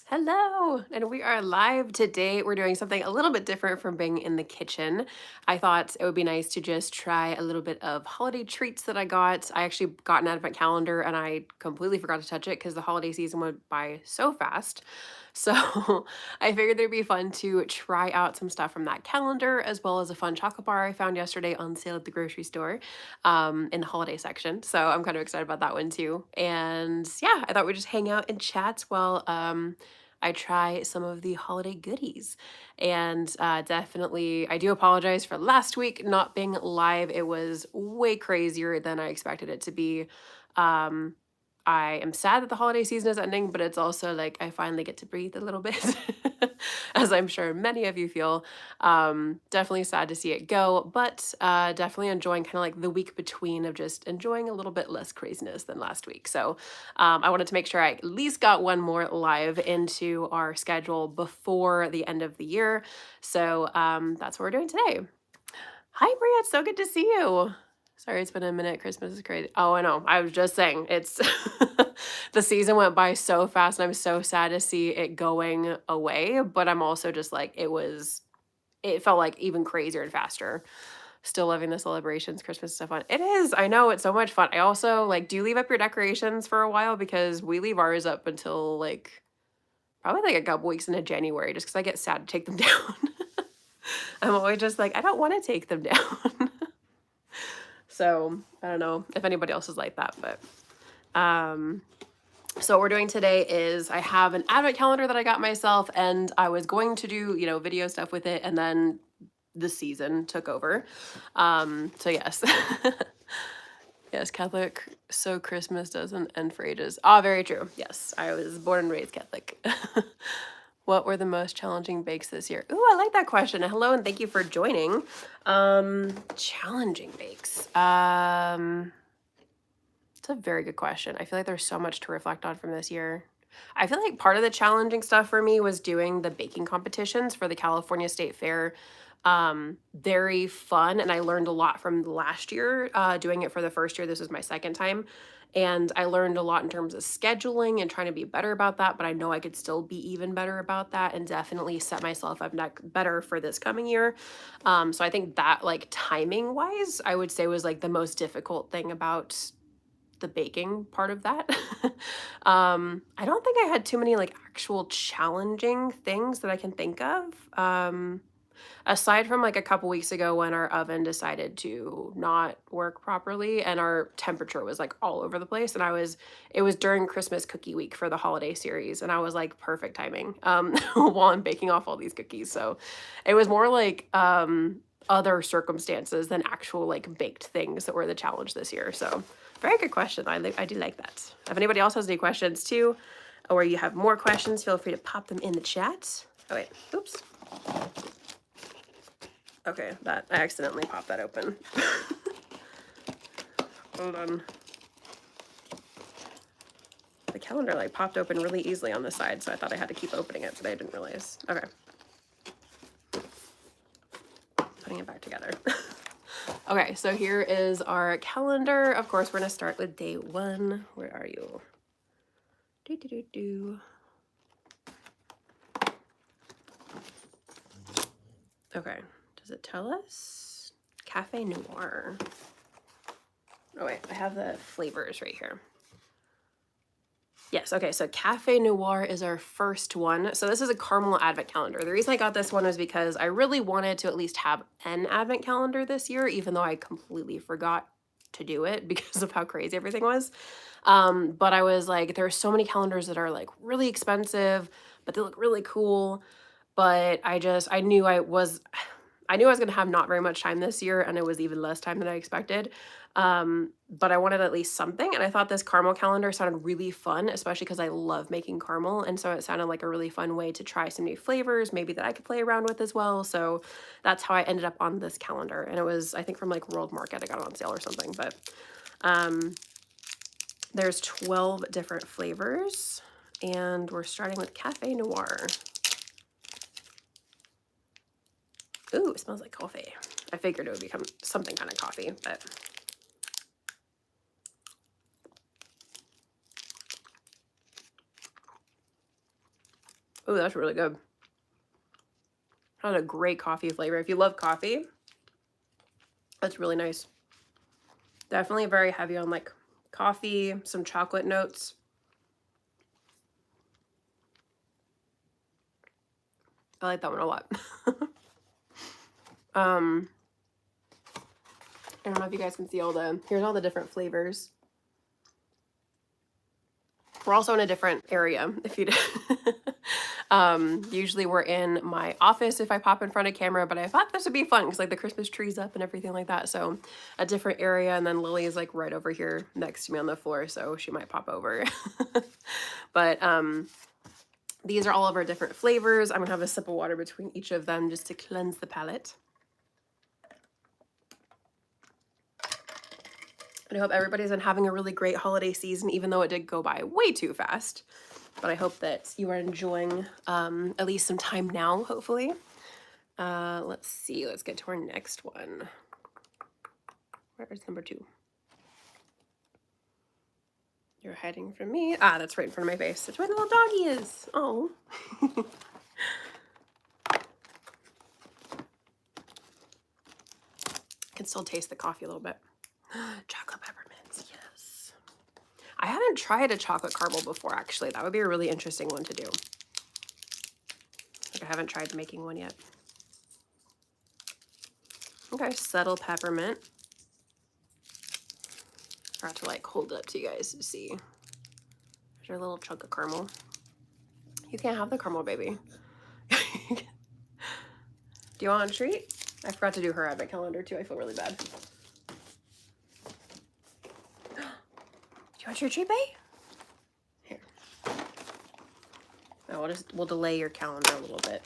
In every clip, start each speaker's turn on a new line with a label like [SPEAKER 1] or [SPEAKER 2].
[SPEAKER 1] Hello, and we are live today. We're doing something a little bit different from being in the kitchen. I thought it would be nice to just try a little bit of holiday treats that I got. I actually got an advent calendar and I completely forgot to touch it because the holiday season went by so fast. So I figured it'd be fun to try out some stuff from that calendar as well as a fun chocolate bar I found yesterday on sale at the grocery store in the holiday section. So I'm kind of excited about that one too. And yeah, I thought we'd just hang out and chat while I try some of the holiday goodies. And definitely, I do apologize for last week not being live. It was way crazier than I expected it to be. Um, I am sad that the holiday season is ending, but it's also like I finally get to breathe a little bit, as I'm sure many of you feel. Definitely sad to see it go, but definitely enjoying kind of like the week between of just enjoying a little bit less craziness than last week. So I wanted to make sure I at least got one more live into our schedule before the end of the year. So that's what we're doing today. Hi, Bria. It's so good to see you. Sorry, it's been a minute. Christmas is crazy. Oh, I know. I was just saying, it's the season went by so fast, and I'm so sad to see it going away. But I'm also just like, it felt like even crazier and faster. Still loving the celebrations, Christmas stuff on. It is. I know it's so much fun. I also like, do you leave up your decorations for a while? Because we leave ours up until like probably like a couple weeks into January, just because I get sad to take them down. I'm always just like, I don't want to take them down. So I don't know if anybody else is like that, but so what we're doing today is I have an advent calendar that I got myself, and I was going to do, video stuff with it, and then the season took over. So yes. Yes, Catholic, so Christmas doesn't end for ages. Ah, very true. Yes, I was born and raised Catholic. What were the most challenging bakes this year? Ooh, I like that question. Hello and thank you for joining. Challenging bakes. It's a very good question. I feel like there's so much to reflect on from this year. I feel like part of the challenging stuff for me was doing the baking competitions for the California State Fair. Very fun, and I learned a lot from last year doing it for the first year. This is my second time. And I learned a lot in terms of scheduling and trying to be better about that, but I know I could still be even better about that and definitely set myself up better for this coming year. So I think that, like, timing wise, I would say was like the most difficult thing about the baking part of that. I don't think I had too many like actual challenging things that I can think of. Aside from like a couple weeks ago when our oven decided to not work properly and our temperature was like all over the place, and it was during Christmas cookie week for the holiday series, and I was like perfect timing while I'm baking off all these cookies. So it was more like other circumstances than actual like baked things that were the challenge this year. So very good question. I do like that. If anybody else has any questions too, or you have more questions, feel free to pop them in the chat. Oh wait, oops. Okay, I accidentally popped that open. Hold on. The calendar like popped open really easily on the side, so I thought I had to keep opening it, but I didn't realize. Okay. Putting it back together. Okay, so here is our calendar. Of course, we're gonna start with day 1. Where are you? Okay, does it tell us? Cafe Noir. Oh wait, I have the flavors right here. Yes, okay, so Cafe Noir is our first one. So this is a caramel advent calendar. The reason I got this one was because I really wanted to at least have an advent calendar this year, even though I completely forgot to do it because of how crazy everything was. But I was like, there are so many calendars that are like really expensive, but they look really cool. But I knew I was gonna have not very much time this year, and it was even less time than I expected. But I wanted at least something, and I thought this caramel calendar sounded really fun, especially because I love making caramel, and so it sounded like a really fun way to try some new flavors, maybe that I could play around with as well. So that's how I ended up on this calendar, and it was, I think, from like World Market. I got it on sale or something. But there's 12 different flavors, and we're starting with Cafe Noir. Ooh, it smells like coffee. I figured it would become something kind of coffee, but Oh, that's really good. That's a great coffee flavor. If you love coffee, that's really nice. Definitely very heavy on like coffee, some chocolate notes. I like that one a lot. I don't know if you guys can see here's all the different flavors. We're also in a different area if you usually we're in my office if I pop in front of camera, but I thought this would be fun because like the Christmas tree's up and everything like that. So a different area, and then Lily is like right over here next to me on the floor, so she might pop over. But these are all of our different flavors. I'm gonna have a sip of water between each of them just to cleanse the palate. And I hope everybody's been having a really great holiday season, even though it did go by way too fast. But I hope that you are enjoying at least some time now, hopefully. Let's see, let's get to our next one. Where is number 2? You're hiding from me. Ah, that's right in front of my face. That's where the little doggy is. Oh. I can still taste the coffee a little bit. Chocolate peppermints, yes. I haven't tried a chocolate caramel before, actually. That would be a really interesting one to do. Like I haven't tried making one yet. Okay, subtle peppermint. I have to like hold it up to you guys to see. There's your little chunk of caramel. You can't have the caramel, baby. Do you want a treat? I forgot to do her advent calendar too. I feel really bad. Do you want your treat, babe? Here. Oh, we'll delay your calendar a little bit.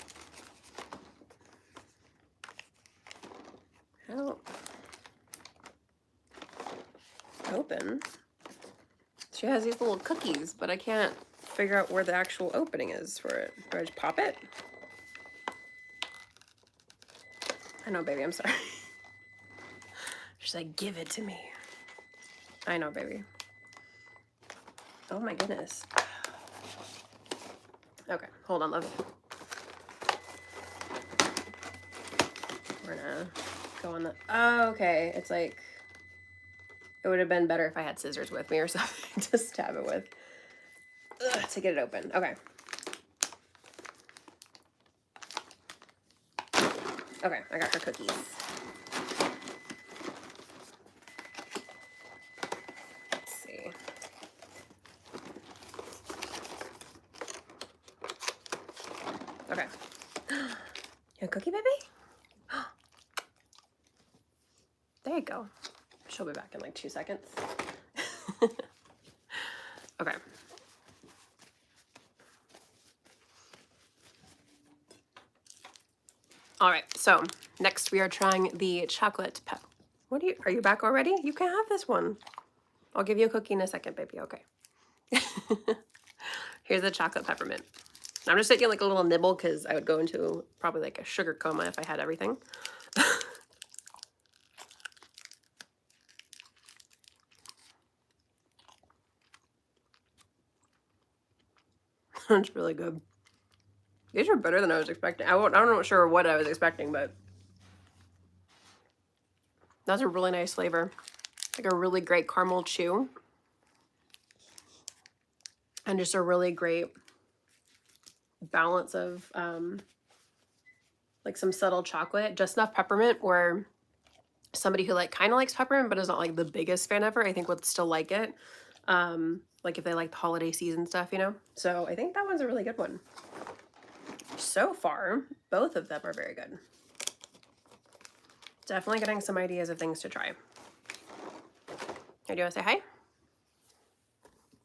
[SPEAKER 1] Help. Open. She has these little cookies, but I can't figure out where the actual opening is for it. Do I just pop it? I know, baby, I'm sorry. She's like, give it to me. I know, baby. Oh my goodness. Okay, hold on, love. We're gonna go on the, oh, okay. It's like, it would have been better if I had scissors with me or something to stab it with. Ugh, to get it open. Okay. Okay, I got her cookies. Let's see. Okay. You a cookie, baby? There you go. She'll be back in like 2 seconds. Okay. All right, so next we are trying the chocolate pep. Are you back already? You can have this one. I'll give you a cookie in a second, baby, okay. Here's the chocolate peppermint. I'm just taking like a little nibble because I would go into probably like a sugar coma if I had everything. It's really good. These are better than I was expecting. I'm not sure what I was expecting, but that's a really nice flavor. Like a really great caramel chew. And just a really great balance of like some subtle chocolate, just enough peppermint where somebody who like kind of likes peppermint but is not like the biggest fan of it, I think would still like it. Like if they like the holiday season stuff, you know? So I think that one's a really good one. So far, both of them are very good. Definitely getting some ideas of things to try. Hey, do you want to say hi?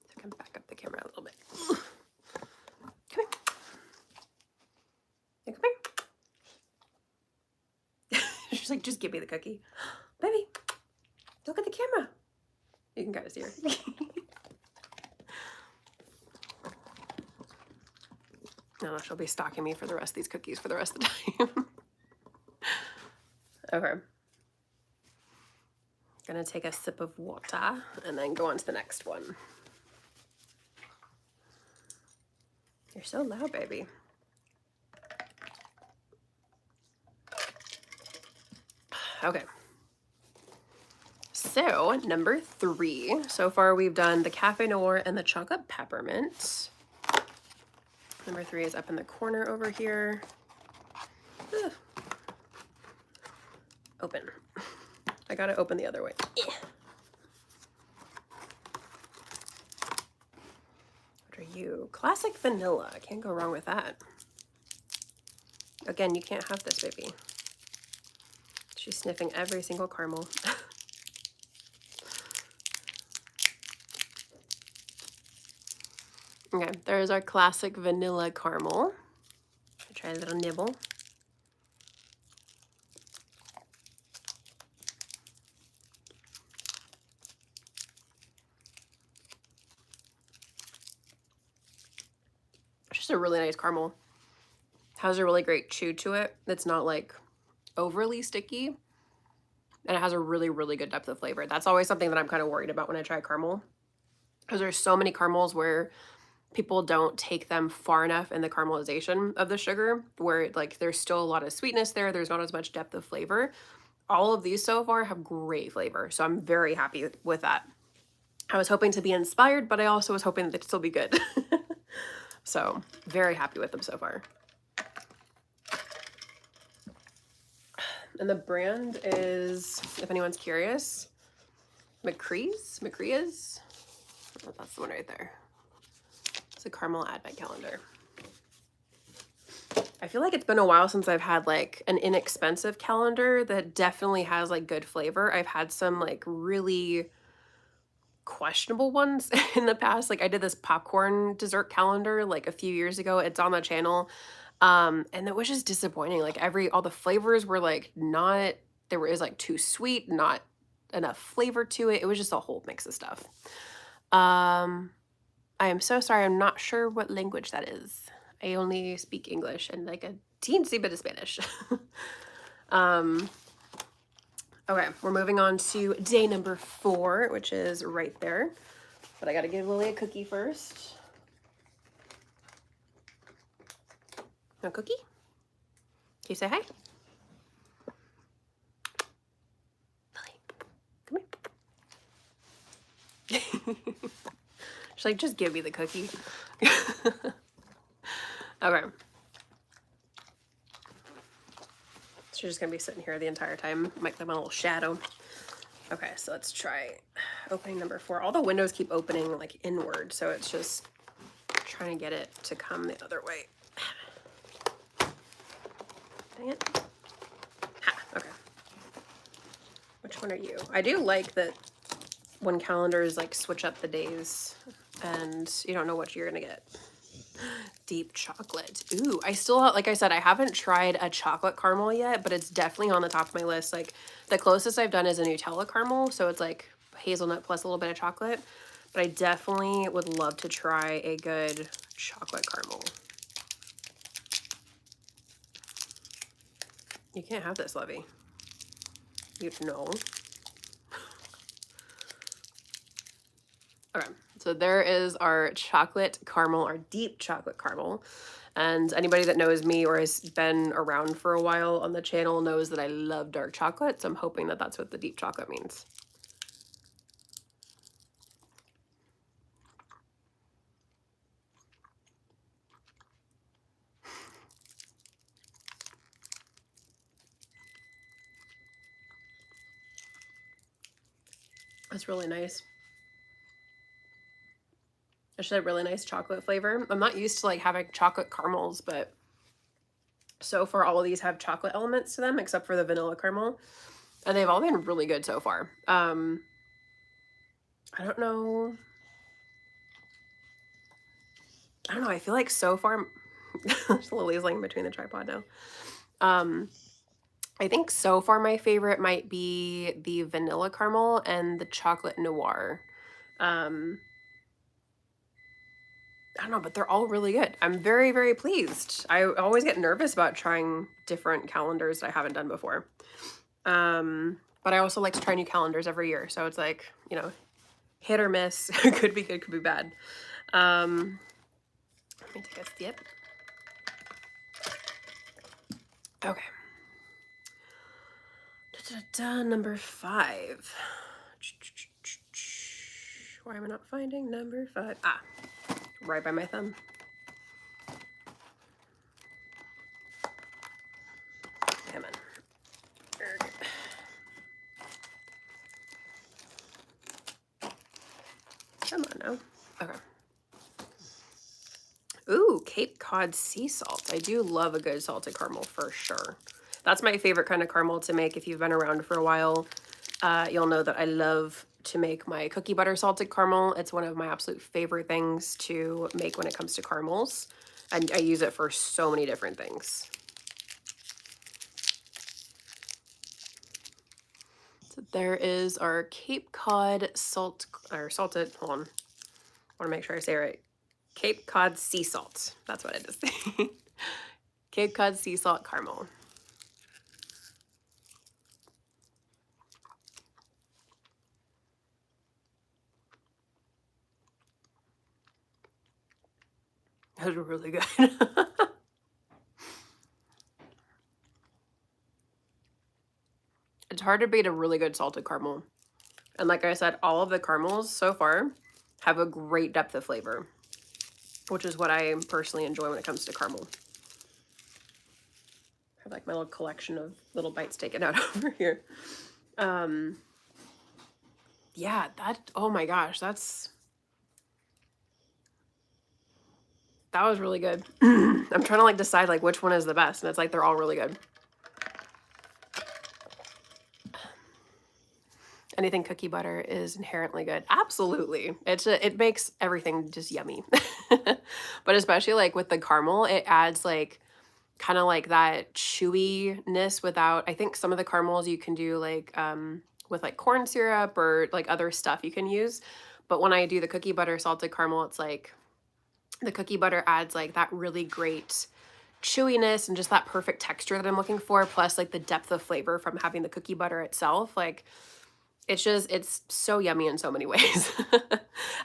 [SPEAKER 1] So I can back up the camera a little bit. Come here. Hey, come here. She's like, just give me the cookie. Baby, look at the camera. You can kind of see her. No, she'll be stalking me for the rest of these cookies for the rest of the time. Okay. Gonna take a sip of water and then go on to the next one. You're so loud, baby. Okay. So, number 3. So far we've done the Cafe Noir and the chocolate peppermint. Number 3 is up in the corner over here. Ugh. Open. I gotta open the other way. What are you? Classic vanilla. I can't go wrong with that. Again, you can't have this, baby. She's sniffing every single caramel. Okay, there's our classic vanilla caramel. Try a little nibble. It's just a really nice caramel. Has a really great chew to it. It's not like overly sticky. And it has a really, really good depth of flavor. That's always something that I'm kind of worried about when I try caramel. Because there's so many caramels where people don't take them far enough in the caramelization of the sugar, where like there's still a lot of sweetness there. There's not as much depth of flavor. All of these so far have great flavor. So I'm very happy with that. I was hoping to be inspired, but I also was hoping that they'd still be good. So very happy with them so far. And the brand is, if anyone's curious, McCree's? Oh, that's the one right there. It's a caramel advent calendar. I feel like it's been a while since I've had like an inexpensive calendar that definitely has like good flavor. I've had some like really questionable ones in the past. Like I did this popcorn dessert calendar like a few years ago. It's on the channel. And it was just disappointing. Like all the flavors were like not, is like too sweet, not enough flavor to it. It was just a whole mix of stuff. I am so sorry. I'm not sure what language that is. I only speak English and like a teensy bit of Spanish. Okay, we're moving on to day number 4, which is right there. But I gotta give Lily a cookie first. No cookie? Can you say hi? Lily, come here. She's like, just give me the cookie. Okay. She's just gonna be sitting here the entire time. Might play my little shadow. Okay, so let's try opening number 4. All the windows keep opening like inward, so it's just trying to get it to come the other way. Dang it. Ha, okay. Which one are you? I do like that when calendars like switch up the days and you don't know what you're gonna get. Deep chocolate. Ooh, I still, like I said, I haven't tried a chocolate caramel yet, but it's definitely on the top of my list. Like the closest I've done is a Nutella caramel, so it's like hazelnut plus a little bit of chocolate. But I definitely would love to try a good chocolate caramel. You can't have this, Levy. You know. Okay, so there is our chocolate caramel, our deep chocolate caramel. And anybody that knows me or has been around for a while on the channel knows that I love dark chocolate, so I'm hoping that that's what the deep chocolate means. That's really nice. It's a really nice chocolate flavor. I'm not used to like having chocolate caramels, but so far all of these have chocolate elements to them except for the vanilla caramel. And they've all been really good so far. I don't know. I feel like so far Lily's laying between the tripod now. I think so far my favorite might be the vanilla caramel and the chocolate noir. I don't know, but they're all really good. I'm very, very pleased. I always get nervous about trying different calendars that I haven't done before. But I also like to try new calendars every year. So it's like, you know, hit or miss. Could be good, could be bad. Let me take a sip. Okay. Number 5. Why am I not finding number 5? Ah, right by my thumb. Come on. Come on now. Okay. Ooh, Cape Cod sea salt. I do love a good salted caramel for sure. That's my favorite kind of caramel to make. If you've been around for a while, you'll know that I love to make my cookie butter salted caramel. It's one of my absolute favorite things to make when it comes to caramels. And I use it for so many different things. So there is our Cape Cod salted, hold on. I want to make sure I say it right. Cape Cod sea salt. That's what it is. Cape Cod sea salt caramel. That was really good. It's hard to beat a really good salted caramel. And like I said, all of the caramels so far have a great depth of flavor, which is what I personally enjoy when it comes to caramel. I have like my little collection of little bites taken out over here. Yeah, oh my gosh, that was really good. I'm trying to like decide like which one is the best, and it's like they're all really good. Anything cookie butter is inherently good. Absolutely. It makes everything just yummy. But especially like with the caramel, it adds like kind of like that chewiness without, I think some of the caramels you can do like with like corn syrup or like other stuff you can use. But when I do the cookie butter salted caramel, it's like the cookie butter adds like that really great chewiness and just that perfect texture that I'm looking for, plus like the depth of flavor from having the cookie butter itself. Like it's so yummy in so many ways.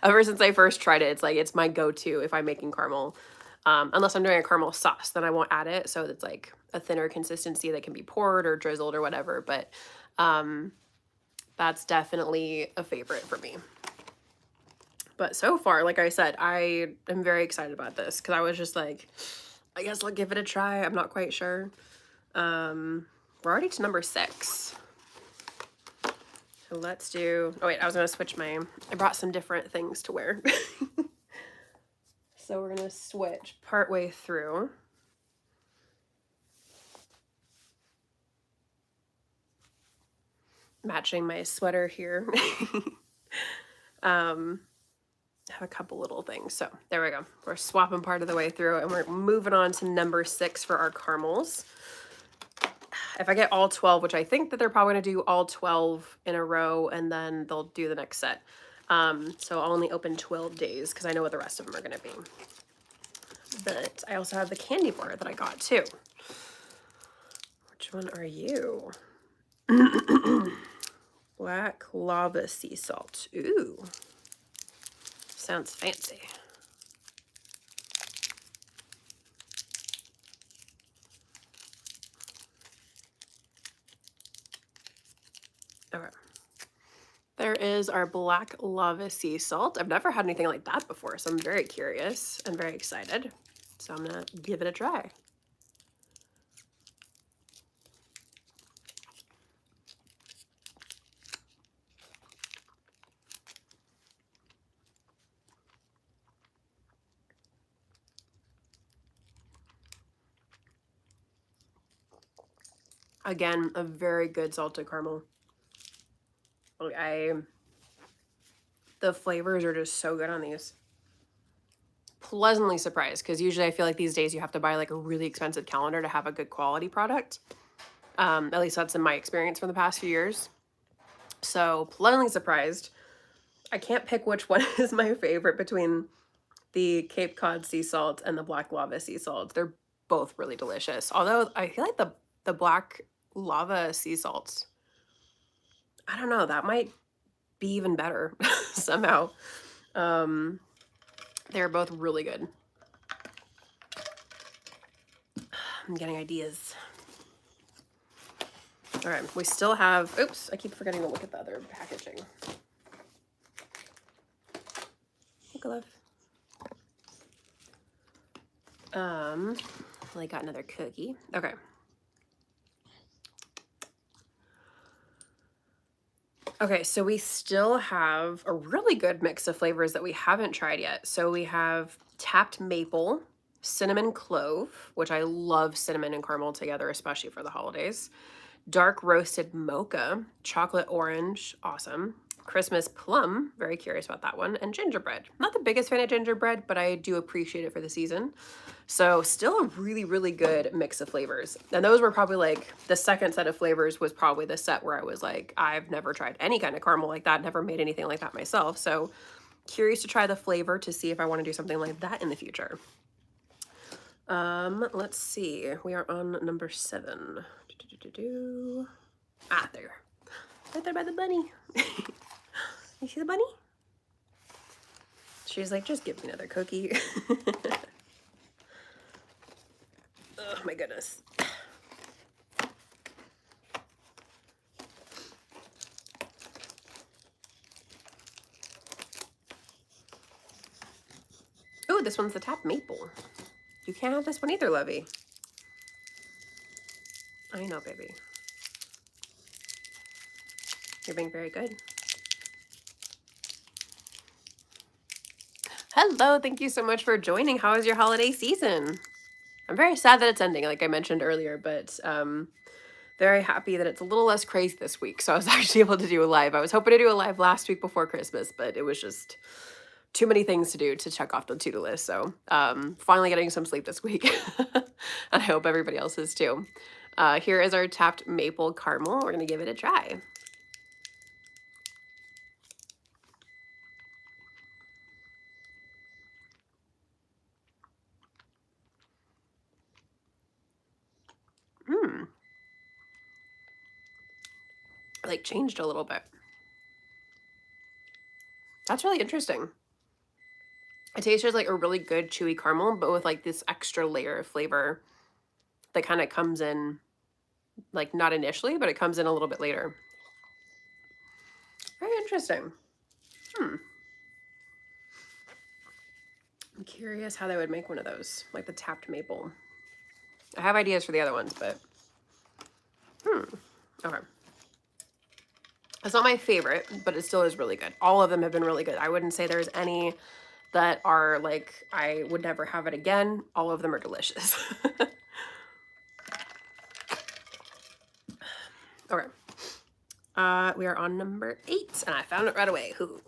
[SPEAKER 1] Ever since I first tried it, it's like it's my go-to if I'm making caramel. Unless I'm doing a caramel sauce, then I won't add it. So it's like a thinner consistency that can be poured or drizzled or whatever. But that's definitely a favorite for me. But so far, like I said, I am very excited about this because I was just like, I guess I'll give it a try. I'm not quite sure. We're already to number 6. So let's do, oh wait, I was gonna switch I brought some different things to wear. So we're gonna switch partway through. Matching my sweater here. I have a couple little things. So there we go. We're swapping part of the way through and we're moving on to number 6 for our caramels. If I get all 12, which I think that they're probably gonna do all 12 in a row and then they'll do the next set. So I'll only open 12 days because I know what the rest of them are gonna be. But I also have the candy bar that I got too. Which one are you? Black lava sea salt. Ooh. Sounds fancy. Okay. There is our black lava sea salt. I've never had anything like that before, so I'm very curious and very excited. So I'm gonna give it a try. Again, a very good salted caramel. The flavors are just so good on these. Pleasantly surprised, because usually I feel like these days you have to buy like a really expensive calendar to have a good quality product. At least that's in my experience from the past few years. So pleasantly surprised. I can't pick which one is my favorite between the Cape Cod sea salt and the black lava sea salt. They're both really delicious. Although I feel like the black lava sea salts, I don't know, that might be even better somehow. They're both really good. I'm getting ideas. All right, we still have, oops, I keep forgetting to look at the other packaging. Look, love. Well, I got another cookie. Okay. Okay, so we still have a really good mix of flavors that we haven't tried yet. So we have tapped maple, cinnamon clove, which I love cinnamon and caramel together, especially for the holidays. Dark roasted mocha, chocolate orange, awesome. Christmas plum, very curious about that one, and gingerbread. Not the biggest fan of gingerbread, but I do appreciate it for the season. So still a really, really good mix of flavors. And those were probably like the second set of flavors was probably the set where I was like, I've never tried any kind of caramel like that, never made anything like that myself. So curious to try the flavor to see if I want to do something like that in the future. Let's see. We are on number 7. Ah, there. Right there by the bunny. You see the bunny? She's like, just give me another cookie. Oh my goodness. Oh, this one's the tapped maple. You can't have this one either, Lovey. I know, baby. You're being very good. Hello, thank you so much for joining. How is your holiday season? I'm very sad that it's ending, like I mentioned earlier, but very happy that it's a little less crazy this week. So I was actually able to do a live. I was hoping to do a live last week before Christmas, but it was just too many things to do to check off the to-do list. So finally getting some sleep this week. And I hope everybody else is too. Here is our tapped maple caramel. We're gonna give it a try. Like changed a little bit. That's really interesting. It tastes like a really good chewy caramel, but with like this extra layer of flavor that kind of comes in, like not initially, but it comes in a little bit later. Very interesting. I'm curious how they would make one of those, like the tapped maple. I have ideas for the other ones, but okay. It's not my favorite, but it still is really good. All of them have been really good. I wouldn't say there's any that are like, I would never have it again. All of them are delicious. Okay. We are on number 8, and I found it right away. Ooh.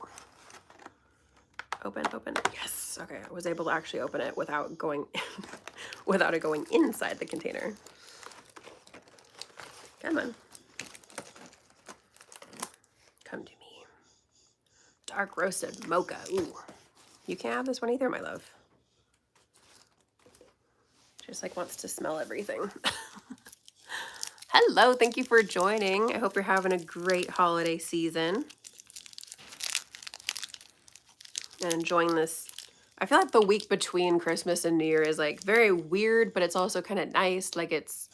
[SPEAKER 1] Open. Yes. Okay, I was able to actually open it without going, without it going inside the container. Come on. Come to me. Dark roasted mocha. Ooh. You can't have this one either, my love. Just like wants to smell everything. Hello, thank you for joining. I hope you're having a great holiday season. And enjoying this. I feel like the week between Christmas and New Year is like very weird, but it's also kind of nice. Like it's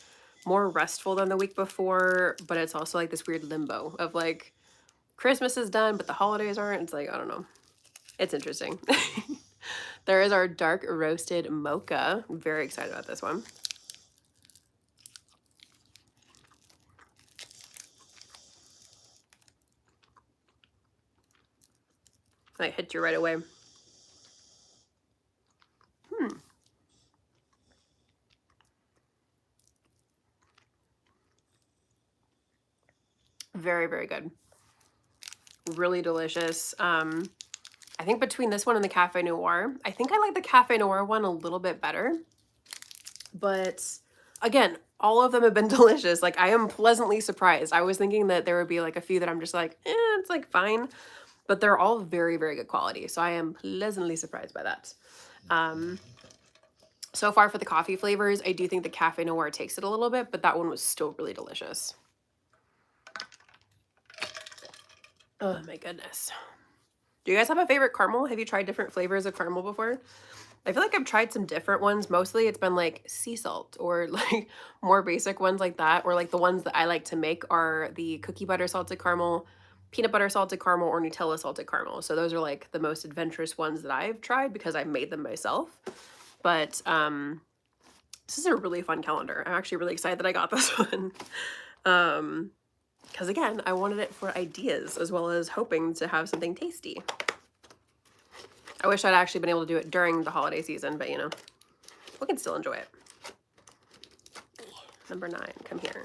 [SPEAKER 1] more restful than the week before, but it's also like this weird limbo of like Christmas is done, but the holidays aren't. It's like, I don't know. It's interesting. There is our dark roasted mocha. I'm very excited about this one. I hit you right away. Very, very good. Really delicious. I think between this one and the Cafe Noir, I think I like the Cafe Noir one a little bit better. But again, all of them have been delicious. Like I am pleasantly surprised. I was thinking that there would be like a few that I'm just like, it's like fine. But they're all very, very good quality. So I am pleasantly surprised by that. So far for the coffee flavors, I do think the Cafe Noir takes it a little bit, but that one was still really delicious. Oh my goodness. Do you guys have a favorite caramel? Have you tried different flavors of caramel before? I feel like I've tried some different ones. Mostly it's been like sea salt or like more basic ones like that. Or like the ones that I like to make are the cookie butter salted caramel, peanut butter salted caramel, or Nutella salted caramel. So those are like the most adventurous ones that I've tried because I made them myself. But this is a really fun calendar. I'm actually really excited that I got this one. Because again, I wanted it for ideas as well as hoping to have something tasty. I wish I'd actually been able to do it during the holiday season, but you know, we can still enjoy it. Number 9, come here.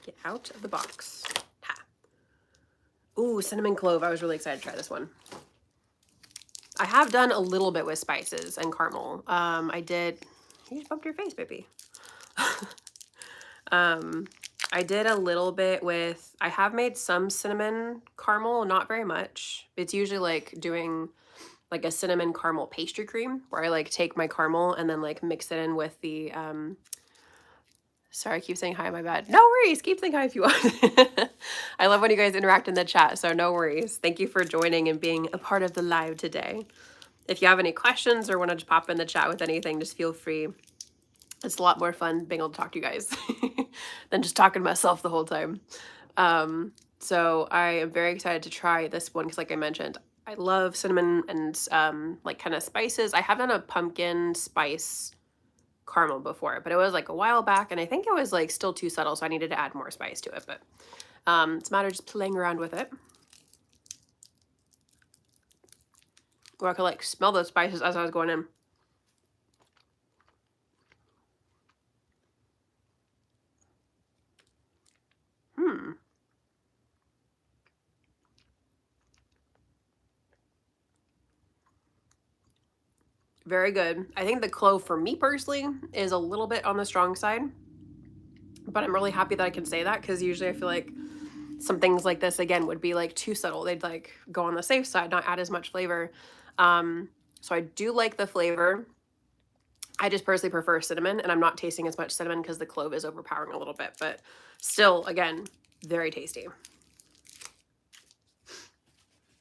[SPEAKER 1] Get out of the box. Ha. Ooh, cinnamon clove. I was really excited to try this one. I have done a little bit with spices and caramel. I did, you just bumped your face, baby. I did a little bit with, I have made some cinnamon caramel, not very much. It's usually like doing like a cinnamon caramel pastry cream where I like take my caramel and then like mix it in with the, sorry, I keep saying hi, my bad. No worries, keep saying hi if you want. I love when you guys interact in the chat, so no worries. Thank you for joining and being a part of the live today. If you have any questions or want to just pop in the chat with anything, just feel free. It's a lot more fun being able to talk to you guys than just talking to myself the whole time. So I am very excited to try this one because like I mentioned, I love cinnamon and like kind of spices. I have done a pumpkin spice caramel before, but it was like a while back and I think it was like still too subtle, so I needed to add more spice to it, but it's a matter of just playing around with it. Or I could like smell the spices as I was going in. Very good. I think the clove for me personally is a little bit on the strong side, but I'm really happy that I can say that because usually I feel like some things like this again would be like too subtle. They'd like go on the safe side, not add as much flavor. So I do like the flavor. I just personally prefer cinnamon, and I'm not tasting as much cinnamon because the clove is overpowering a little bit, but still, again, very tasty.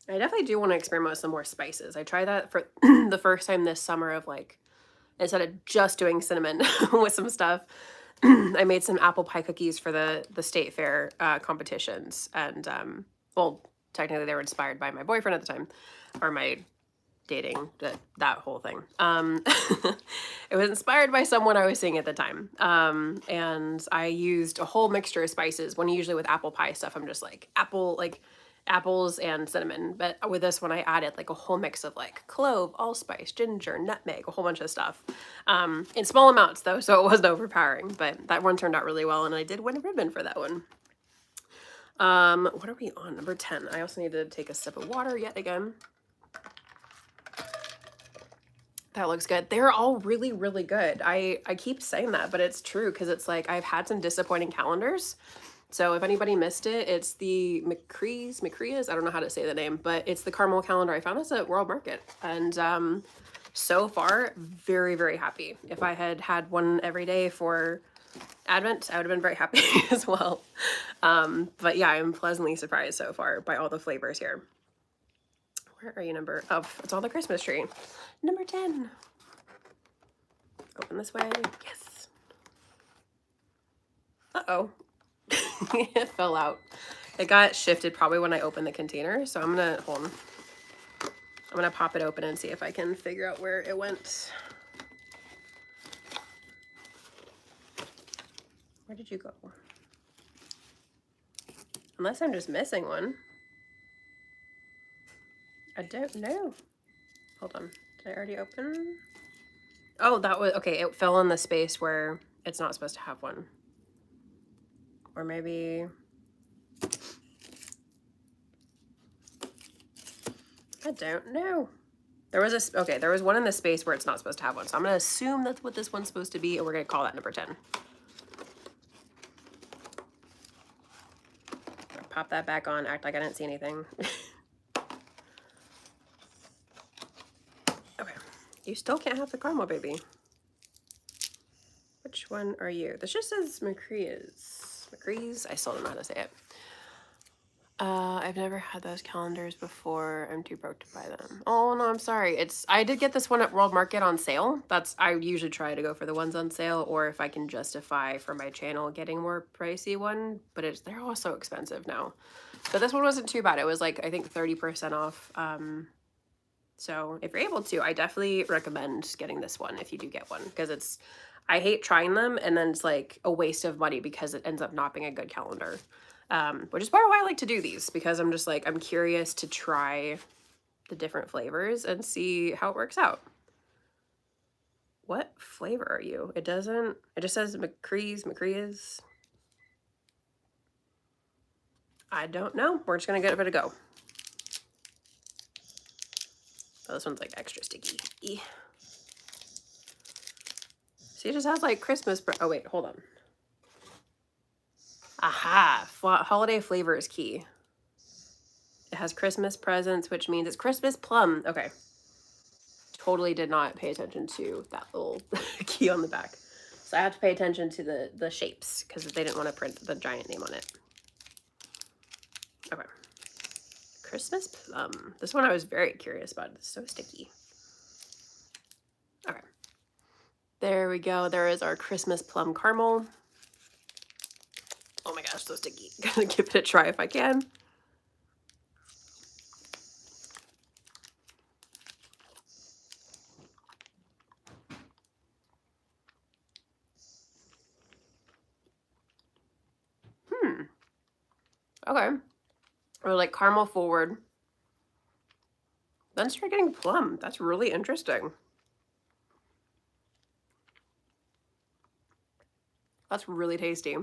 [SPEAKER 1] I definitely do want to experiment with some more spices. I tried that for the first time this summer of like, instead of just doing cinnamon with some stuff, I made some apple pie cookies for the state fair competitions. And, well, technically they were inspired by my boyfriend at the time, or my dating, that whole thing. It was inspired by someone I was seeing at the time. And I used a whole mixture of spices. When usually with apple pie stuff, I'm just like apples and cinnamon. But with this one, I added like a whole mix of like clove, allspice, ginger, nutmeg, a whole bunch of stuff. In small amounts though, so it wasn't overpowering. But that one turned out really well, and I did win a ribbon for that one. What are we on? Number 10. I also need to take a sip of water yet again. That looks good. They're all really, really good. I keep saying that, but it's true because it's like I've had some disappointing calendars. So if anybody missed it, it's the McCree's, I don't know how to say the name, but it's the caramel calendar. I found this at World Market, and so far, very, very happy. If I had had one every day for Advent, I would have been very happy as well. But yeah, I'm pleasantly surprised so far by all the flavors here. Where are you, number? Oh, it's on the Christmas tree. Number 10. Open this way. Yes. Uh-oh. It fell out. It got shifted probably when I opened the container. So I'm going to, hold on. I'm going to pop it open and see if I can figure out where it went. Where did you go? Unless I'm just missing one. I don't know. Hold on. Did I already open? Oh, that was, okay, it fell in the space where it's not supposed to have one. Or maybe, I don't know. There was okay, there was one in the space where it's not supposed to have one. So I'm gonna assume that's what this one's supposed to be, and we're gonna call that number 10. Pop that back on, act like I didn't see anything. Okay, you still can't have the caramel, baby. Which one are you? This just says McCree's. I still don't know how to say it. I've never had those calendars before. I'm too broke to buy them. Oh no, I'm sorry. I did get this one at World Market on sale. I usually try to go for the ones on sale, or if I can justify for my channel getting more pricey one, but they're all so expensive now. But this one wasn't too bad. It was like, I think 30% off. So if you're able to, I definitely recommend getting this one if you do get one, because I hate trying them and then it's like a waste of money because it ends up not being a good calendar. Which is part of why I like to do these, because I'm just like, I'm curious to try the different flavors and see how it works out. What flavor are you? It just says McCree's. I don't know. We're just gonna give it a go. Oh, this one's like extra sticky. See, it just has like Christmas. Oh wait, hold on. Aha, holiday flavor is key. It has Christmas presents, which means it's Christmas plum. Okay. Totally did not pay attention to that little key on the back. So I have to pay attention to the shapes because they didn't want to print the giant name on it. Okay. Christmas plum. This one I was very curious about. It's so sticky. Okay. There we go. There is our Christmas plum caramel. Oh my gosh, so sticky. Gonna give it a try if I can. Okay. Or like caramel forward. Then start getting plum. That's really interesting. That's really tasty.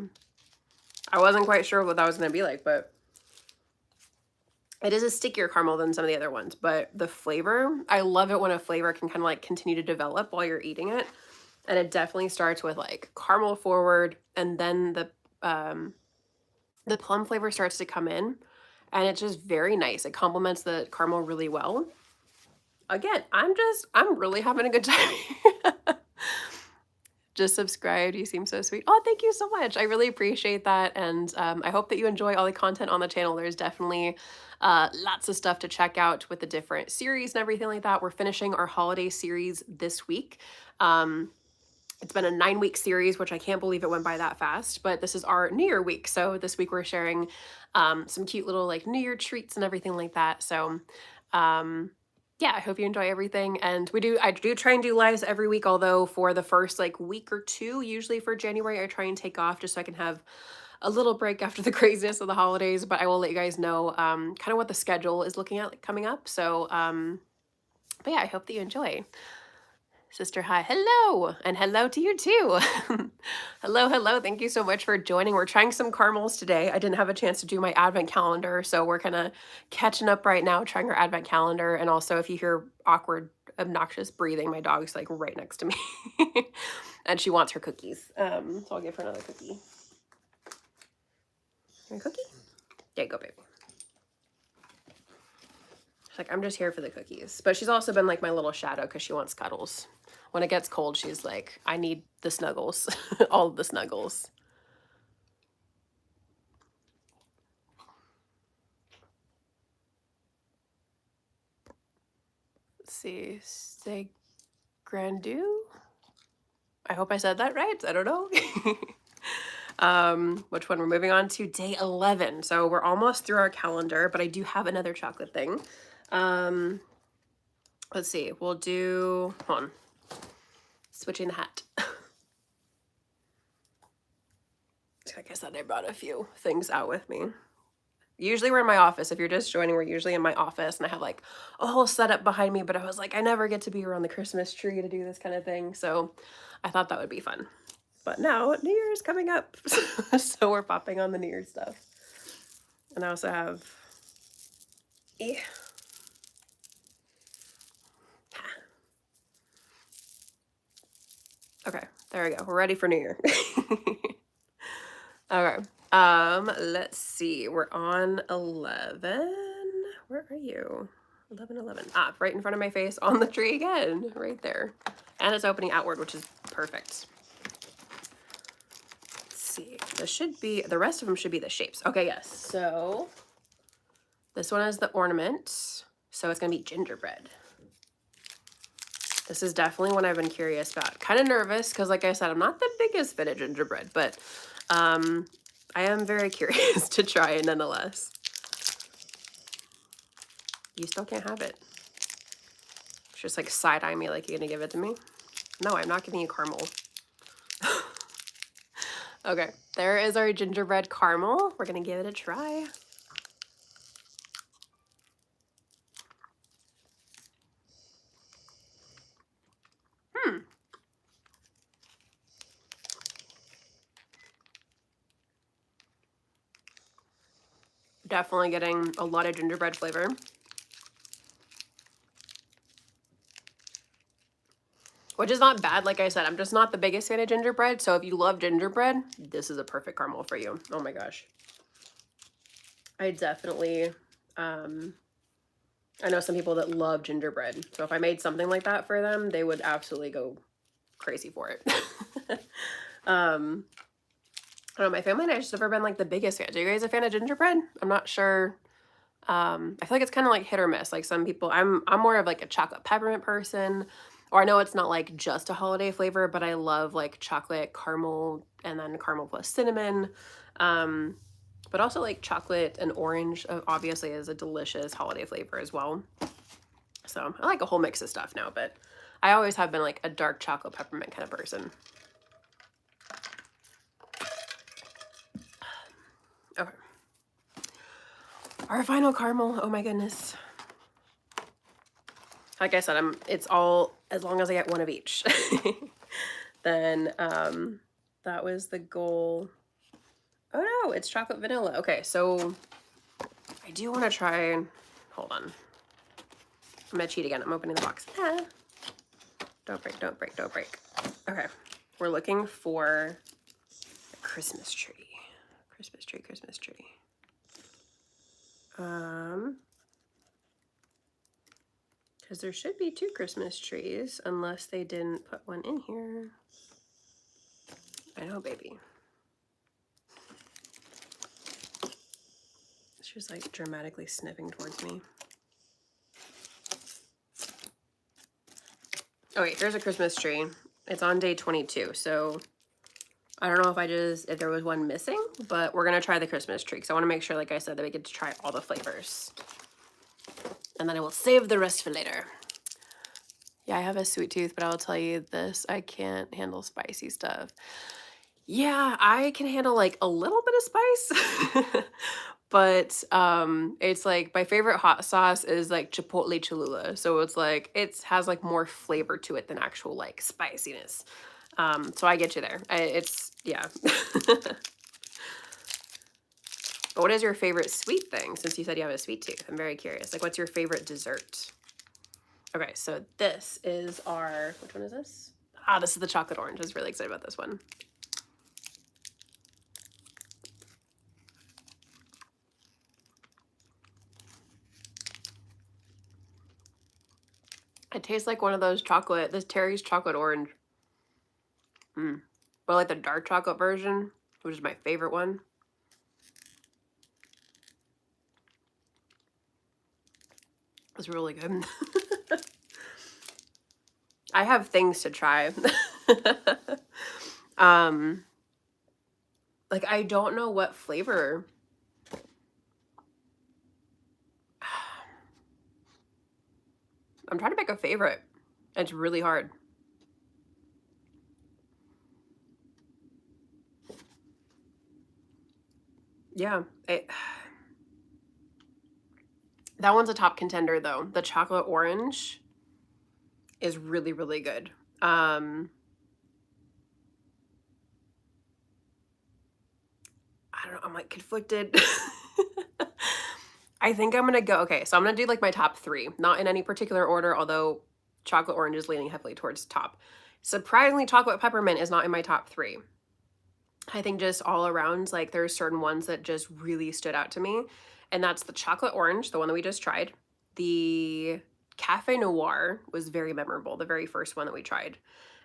[SPEAKER 1] I wasn't quite sure what that was going to be like, but it is a stickier caramel than some of the other ones. But the flavor, I love it when a flavor can kind of like continue to develop while you're eating it. And it definitely starts with like caramel forward, and then the plum flavor starts to come in, and it's just very nice. It complements the caramel really well. Again, I'm really having a good time. Just subscribed. You seem so sweet. Oh, thank you so much. I really appreciate that. And I hope that you enjoy all the content on the channel. There's definitely lots of stuff to check out with the different series and everything like that. We're finishing our holiday series this week. It's been a 9-week series, which I can't believe it went by that fast, but this is our New Year week. So this week we're sharing some cute little like New Year treats and everything like that. So yeah, I hope you enjoy everything. And I do try and do lives every week, although for the first like week or two, usually for January, I try and take off just so I can have a little break after the craziness of the holidays. But I will let you guys know kind of what the schedule is looking at coming up. So but yeah, I hope that you enjoy. Sister, hi. Hello. And hello to you too. Hello. Thank you so much for joining. We're trying some caramels today. I didn't have a chance to do my advent calendar, so we're kind of catching up right now, trying our advent calendar. And also, if you hear awkward, obnoxious breathing, my dog's like right next to me. And she wants her cookies. So I'll give her another cookie. A cookie? There you go, baby. She's like, I'm just here for the cookies. But she's also been like my little shadow because she wants cuddles. When it gets cold, she's like, I need the snuggles, all of the snuggles. Let's see, c'est Grandu? I hope I said that right. I don't know. Which one? We're moving on to day 11. So we're almost through our calendar, but I do have another chocolate thing. Let's see, we'll do, hold on. Switching the hat. Like I said, I brought a few things out with me. Usually we're in my office. If you're just joining, we're usually in my office, and I have like a whole setup behind me, but I was like, I never get to be around the Christmas tree to do this kind of thing. So I thought that would be fun. But now New Year's coming up. So we're popping on the New Year's stuff. And I also have, okay, there we go. We're ready for New Year. Okay. Let's see. We're on 11. Where are you? 11. Ah, right in front of my face on the tree again. Right there. And it's opening outward, which is perfect. Let's see. This should be, the rest of them should be the shapes. Okay, yes. So This one is the ornament, so it's gonna be gingerbread. This is definitely one I've been curious about. Kind of nervous because, like I said, I'm not the biggest fan of gingerbread, but um, I am very curious to try it nonetheless. You still can't have it. It's just like side-eye me like you're gonna give it to me. No, I'm not giving you caramel. Okay, there is our gingerbread caramel. We're gonna give it a try. Definitely getting a lot of gingerbread flavor. Which is not bad, like I said, I'm just not the biggest fan of gingerbread, so if you love gingerbread, this is a perfect caramel for you. Oh my gosh. I definitely, I know some people that love gingerbread, so if I made something like that for them, they would absolutely go crazy for it. I don't know, my family and I just never been like the biggest fans. Are you guys a fan of gingerbread? I'm not sure. I feel like it's kind of like hit or miss. Like some people, I'm more of like a chocolate peppermint person, or I know it's not like just a holiday flavor, but I love like chocolate caramel and then caramel plus cinnamon. Um, but also like chocolate and orange obviously is a delicious holiday flavor as well. So I like a whole mix of stuff now, but I always have been like a dark chocolate peppermint kind of person. Okay. Our final caramel. Oh my goodness. Like I said, it's all as long as I get one of each. Then that was the goal. Oh no, it's chocolate vanilla. Okay, so I do want to try, hold on. I'm gonna cheat again. I'm opening the box. Ah. Don't break, don't break, don't break. Okay, we're looking for a Christmas tree. Christmas tree, Christmas tree. Because there should be 2 Christmas trees, unless they didn't put one in here. I know, baby. She's like dramatically sniffing towards me. Oh wait, here's a Christmas tree. It's on day 22, so I don't know if there was one missing, but we're gonna try the Christmas tree because I want to make sure, like I said, that we get to try all the flavors. And then I will save the rest for later. Yeah, I have a sweet tooth, but I will tell you this, I can't handle spicy stuff. Yeah, I can handle like a little bit of spice. But it's like my favorite hot sauce is like Chipotle Cholula. So it's like it has like more flavor to it than actual like spiciness. So I get you there. It's yeah. But what is your favorite sweet thing? Since you said you have a sweet tooth, I'm very curious. Like, what's your favorite dessert? Okay, so this is our, which one is this? Ah, this is the chocolate orange. I was really excited about this one. It tastes like one of those this Terry's chocolate orange. But like the dark chocolate version, which is my favorite one. It's really good. I have things to try. Like I don't know what flavor. I'm trying to pick a favorite. It's really hard. Yeah, that one's a top contender though. The chocolate orange is really, really good. I don't know, I'm like conflicted. I think I'm gonna go, okay, so I'm gonna do like my top 3, not in any particular order, although chocolate orange is leaning heavily towards top. Surprisingly, chocolate peppermint is not in my top 3. I think just all around, like there's certain ones that just really stood out to me. And that's the chocolate orange, the one that we just tried. The Cafe Noir was very memorable, the very first one that we tried.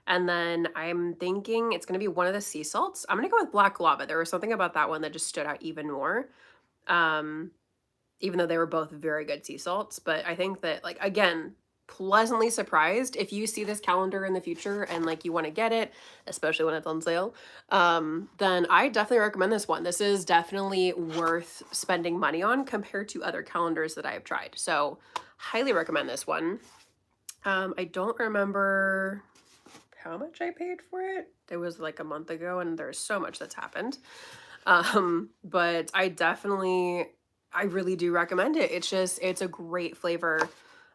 [SPEAKER 1] And then I'm thinking it's gonna be one of the sea salts. I'm gonna go with black lava. There was something about that one that just stood out even more. Um, even though they were both very good sea salts. But I think that, like, again, pleasantly surprised if you see this calendar in the future and like you want to get it, especially when it's on sale. Then I definitely recommend this one. This is definitely worth spending money on compared to other calendars that I've tried. So highly recommend this one. I don't remember how much I paid for it. It was like a month ago and there's so much that's happened. But I really do recommend it. It's a great flavor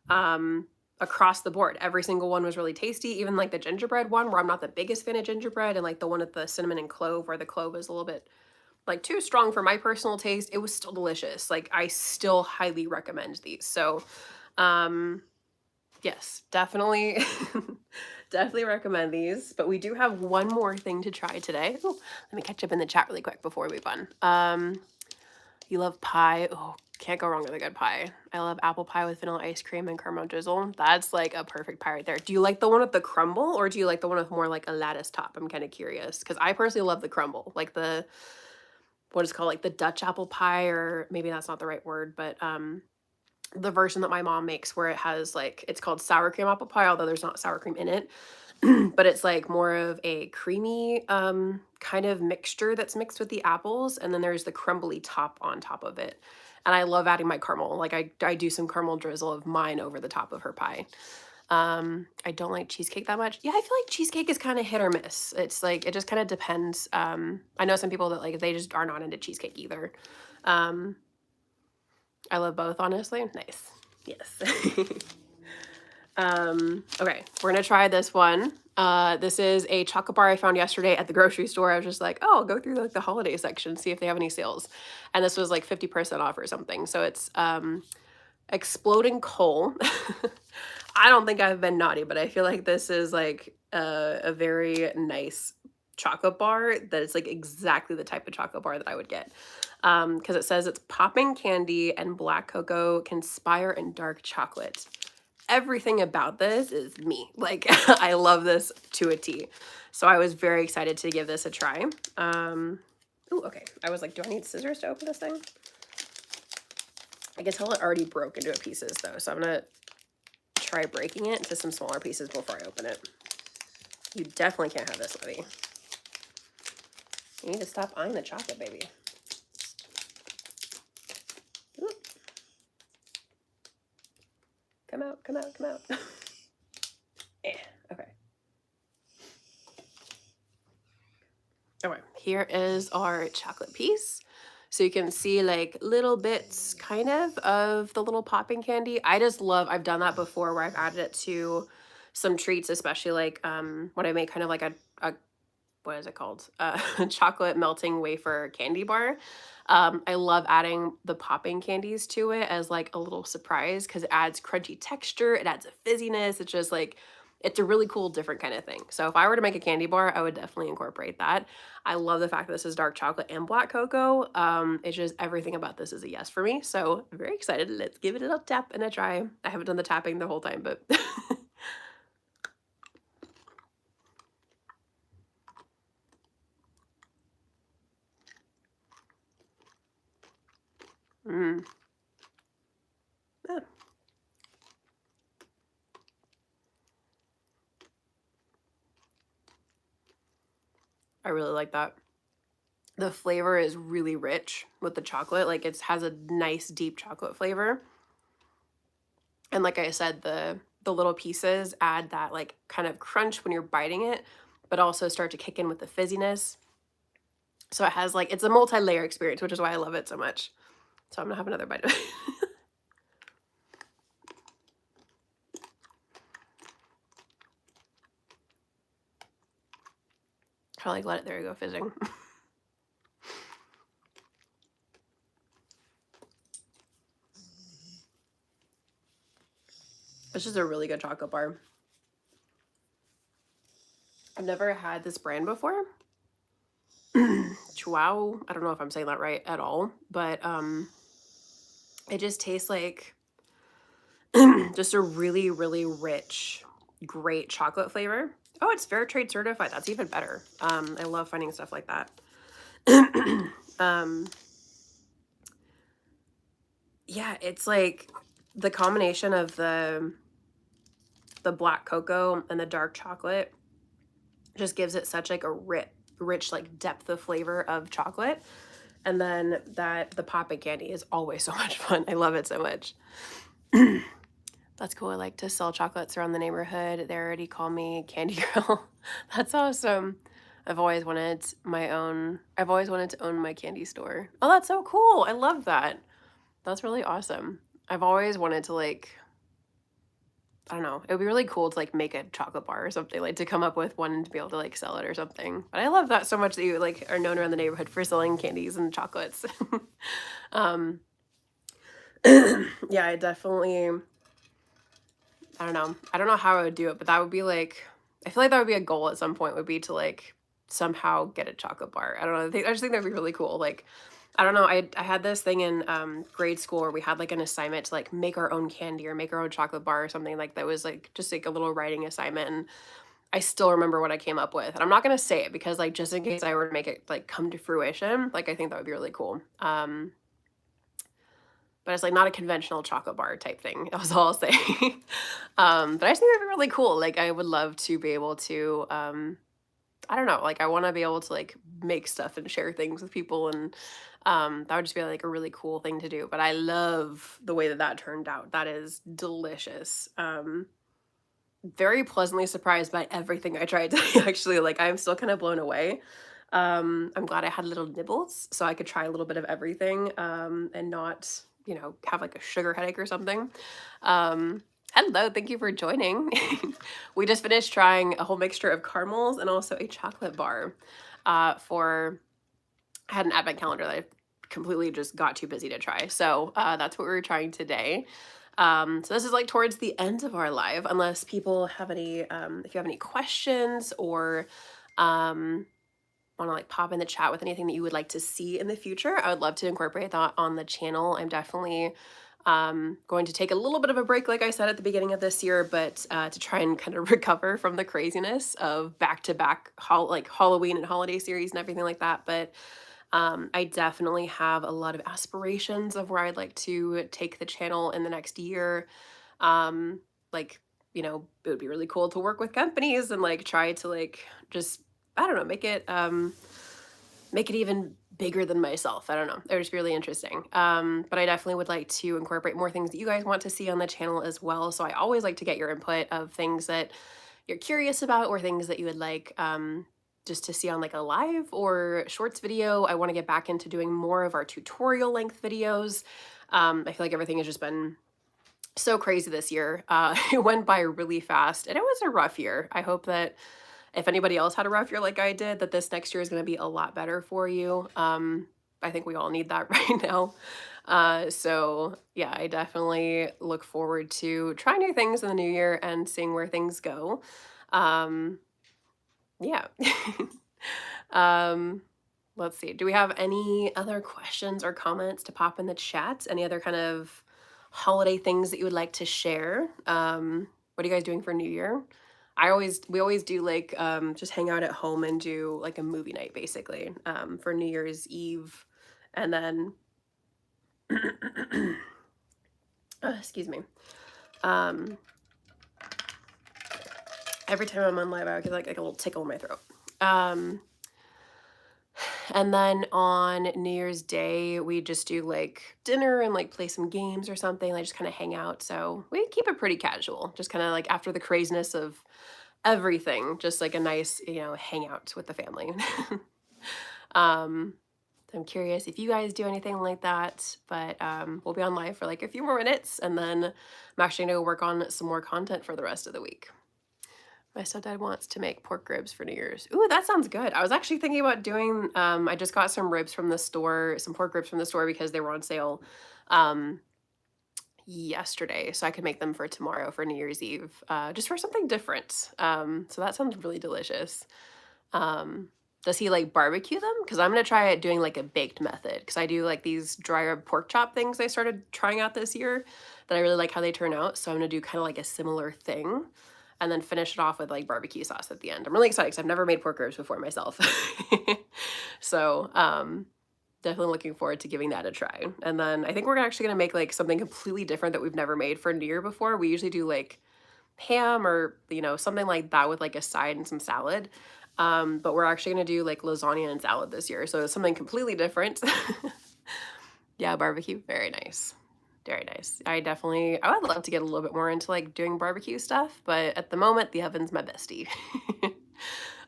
[SPEAKER 1] um, across the board. Every single one was really tasty. Even like the gingerbread one, where I'm not the biggest fan of gingerbread, and like the one with the cinnamon and clove, where the clove is a little bit like too strong for my personal taste, it was still delicious. Like I still highly recommend these. So, um, yes, definitely, definitely recommend these. But we do have one more thing to try today. Ooh, let me catch up in the chat really quick before we move on. You love pie. Oh, can't go wrong with a good pie. I love apple pie with vanilla ice cream and caramel drizzle. That's like a perfect pie right there. Do you like the one with the crumble or do you like the one with more like a lattice top? I'm kind of curious because I personally love the crumble, like the what is called like the Dutch apple pie, or maybe that's not the right word, but the version that my mom makes where it has like it's called sour cream apple pie, although there's not sour cream in it. But it's like more of a creamy kind of mixture that's mixed with the apples, and then there's the crumbly top on top of it. And I love adding my caramel. Like I do some caramel drizzle of mine over the top of her pie. I don't like cheesecake that much. Yeah, I feel like cheesecake is kind of hit or miss. It's like it just kind of depends. I know some people that like they just are not into cheesecake either. Um, I love both, honestly. Nice. Yes. Okay, we're gonna try this one. This is a chocolate bar I found yesterday at the grocery store. I was just like, oh, I'll go through like the holiday section, see if they have any sales. And this was like 50% off or something. So it's Exploding Coal. I don't think I've been naughty, but I feel like this is like a very nice chocolate bar that is like exactly the type of chocolate bar that I would get. Because it says it's popping candy and black cocoa conspire in dark chocolate. Everything about this is me. Like I love this to a T. So I was very excited to give this a try. Ooh, okay. I was like, do I need scissors to open this thing? I can tell it already broke into pieces though, so I'm gonna try breaking it into some smaller pieces before I open it. You definitely can't have this, Libby. You need to stop eyeing the chocolate, baby. Ooh. Come out, come out, come out. Yeah, okay. Okay, here is our chocolate piece. So you can see like little bits kind of the little popping candy. I just love, I've done that before where I've added it to some treats, especially like when I make kind of like a what is it called? Chocolate melting wafer candy bar. I love adding the popping candies to it as like a little surprise because it adds crunchy texture, it adds a fizziness. It's just like, it's a really cool, different kind of thing. So if I were to make a candy bar, I would definitely incorporate that. I love the fact that this is dark chocolate and black cocoa. It's just everything about this is a yes for me. So I'm very excited. Let's give it a tap and a try. I haven't done the tapping the whole time, but mm. Yeah. I really like that. The flavor is really rich with the chocolate. Like it has a nice deep chocolate flavor. And like I said, the little pieces add that like kind of crunch when you're biting it, but also start to kick in with the fizziness. So it has like it's a multi-layer experience, which is why I love it so much. So I'm gonna have another bite of it. Kind of like let it there you go fizzing. It's just a really good chocolate bar. I've never had this brand before. Chihuahua. I don't know if I'm saying that right at all, but it just tastes like just a really, really rich, great chocolate flavor. Oh, it's fair trade certified. That's even better. I love finding stuff like that. um, Yeah, it's like the combination of the black cocoa and the dark chocolate just gives it such like a rich like depth of flavor of chocolate. And then that the popping candy is always so much fun. I love it so much. That's cool. I like to sell chocolates around the neighborhood. They already call me Candy Girl. That's awesome. I've always wanted to own my candy store. Oh, that's so cool. I love that. That's really awesome. I've always wanted to like, I don't know, it would be really cool to like make a chocolate bar or something, like to come up with one and to be able to like sell it or something. But I love that so much that you like are known around the neighborhood for selling candies and chocolates. um yeah, I don't know. I don't know how I would do it, but that would be like I feel like that would be a goal at some point would be to like somehow get a chocolate bar. I don't know. I just think that'd be really cool. Like I don't know. I had this thing in grade school where we had like an assignment to like make our own candy or make our own chocolate bar or something like that was like just like a little writing assignment. And I still remember what I came up with. And I'm not gonna say it because like just in case I were to make it like come to fruition, like I think that would be really cool. But it's like not a conventional chocolate bar type thing. That was all I'll say. But I just think that'd be really cool. Like I would love to be able to I don't know, like I want to be able to like make stuff and share things with people and that would just be like a really cool thing to do. But I love the way that that turned out. That is delicious. Very pleasantly surprised by everything I tried to actually like I'm still kind of blown away. I'm glad I had little nibbles so I could try a little bit of everything and not, you know, have like a sugar headache or something. Hello, thank you for joining. We just finished trying a whole mixture of caramels and also a chocolate bar for I had an advent calendar that I completely just got too busy to try. So that's what we were trying today. So this is like towards the end of our live, unless people have any, if you have any questions or want to like pop in the chat with anything that you would like to see in the future, I would love to incorporate that on the channel. I'm definitely going to take a little bit of a break, like I said at the beginning of this year, but to try and kind of recover from the craziness of back-to-back like Halloween and holiday series and everything like that. But I definitely have a lot of aspirations of where I'd like to take the channel in the next year. Like, you know, it would be really cool to work with companies and like try to like just, I don't know, make it even bigger than myself. I don't know. It would just be really interesting. But I definitely would like to incorporate more things that you guys want to see on the channel as well. So I always like to get your input of things that you're curious about or things that you would like just to see on like a live or shorts video. I want to get back into doing more of our tutorial length videos. I feel like everything has just been so crazy this year. It went by really fast and it was a rough year. I hope that if anybody else had a rough year like I did, that this next year is going to be a lot better for you. I think we all need that right now. So yeah, I definitely look forward to trying new things in the new year and seeing where things go. Um, yeah. um, let's see. Do we have any other questions or comments to pop in the chat? Any other kind of holiday things that you would like to share? What are you guys doing for New Year? We always do like just hang out at home and do like a movie night basically for New Year's Eve and then excuse me. Um every time I'm on live I get like a little tickle in my throat. Um and then on New Year's Day, we just do like dinner and like play some games or something, like just kind of hang out. So we keep it pretty casual, just kind of like after the craziness of everything, just like a nice, you know, hangout with the family. um, I'm curious if you guys do anything like that, but we'll be on live for like a few more minutes and then I'm actually gonna go work on some more content for the rest of the week. My stepdad wants to make pork ribs for New Year's. Ooh, that sounds good. I was actually thinking about doing, I just got some ribs from the store, some pork ribs from the store because they were on sale um, yesterday. So I could make them for tomorrow for New Year's Eve, just for something different. So that sounds really delicious. Does he like barbecue them? Because I'm going to try it doing like a baked method because I do like these dry rub pork chop things I started trying out this year that I really like how they turn out. So I'm going to do kind of like a similar thing and then finish it off with like barbecue sauce at the end. I'm really excited because I've never made pork ribs before myself. So Definitely looking forward to giving that a try. And then I think we're actually gonna make like something completely different that we've never made for New Year before. We usually do like ham or, something like that with like a side and some salad. But we're actually gonna do like lasagna and salad this year. So it's something completely different. Yeah, barbecue, very nice. Very nice. I would love to get a little bit more into like doing barbecue stuff, but at the moment the oven's my bestie.